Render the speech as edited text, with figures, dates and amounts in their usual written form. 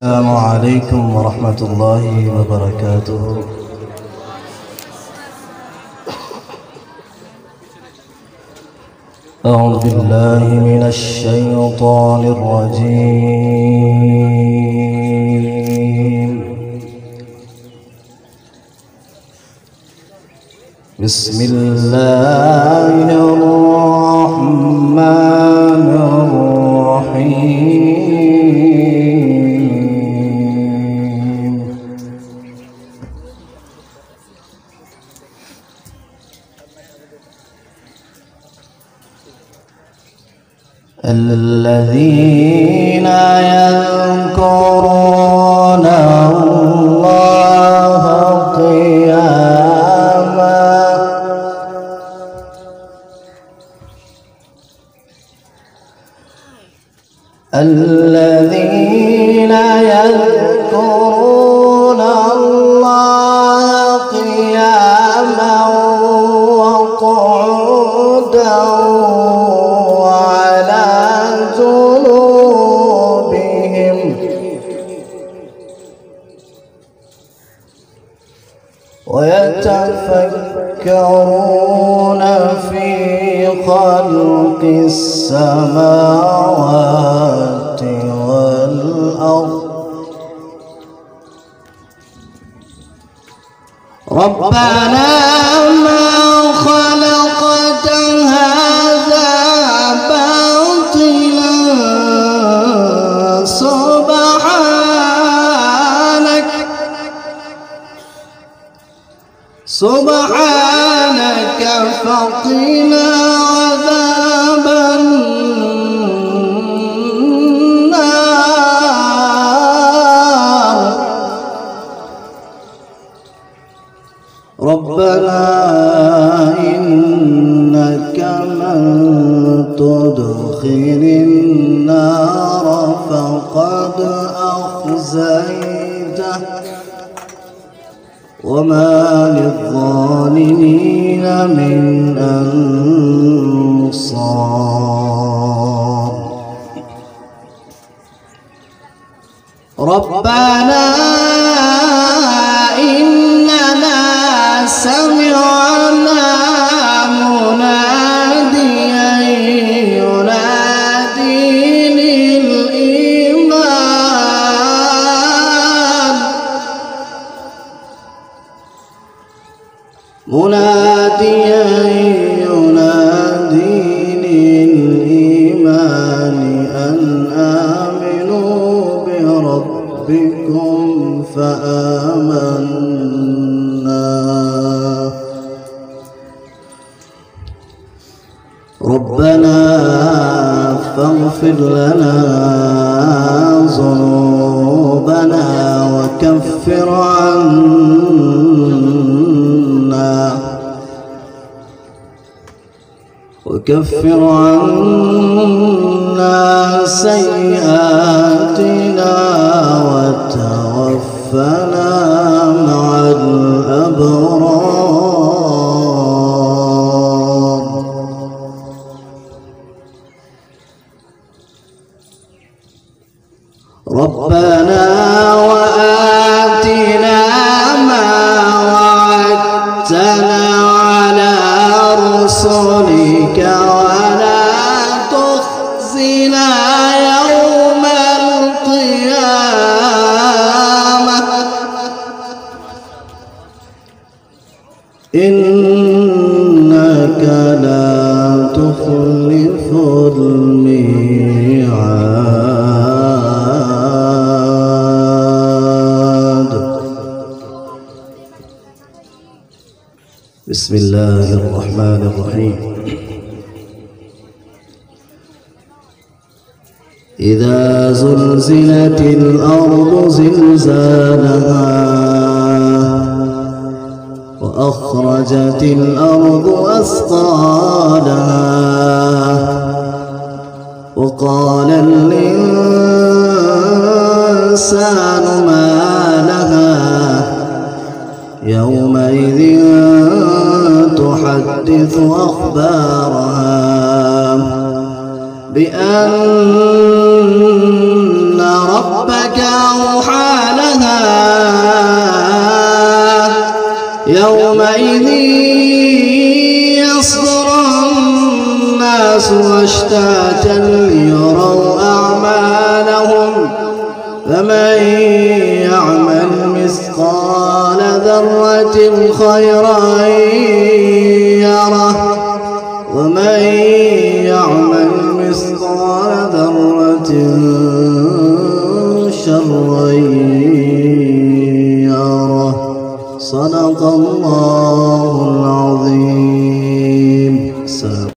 السلام عليكم ورحمة الله وبركاته. أعوذ بالله من الشيطان الرجيم. بسم الله الرحمن الرحيم. الذين يذكرون الله قياما الذين يذكرون الله قياما وقعودا ويتفكرون في خلق السماوات والأرض ربنا ما خلقت هذا باطلا سبحانك فقنا عذاب النار ربنا إنك من تدخل النار فقد أخزيته وما للظالمين من أنصار ربنا إننا سمعنا مناديا ينادي للإيمان مناديا ينادي للإيمان أن آمنوا بربكم فآمنا ربنا فاغفر لنا ذنوبنا وكفر عنا سيئاتنا وتوفنا مع الأبرار ربنا وآتنا ما وعدتنا على رسلك ولا تخزنا يوم القيامة إنك لا تخلف الميعاد. بسم الله الرحمن الرحيم. إذا زلزلت الأرض زلزالها وأخرجت الأرض أثقالها وقال الإنسان ما لها يومئذ تحدث أخبارها بأن ربك الناس أشتاتا ليروا أعمالهم فمن يعمل مثقال ذرة خيرا يره ومن يعمل مثقال ذرة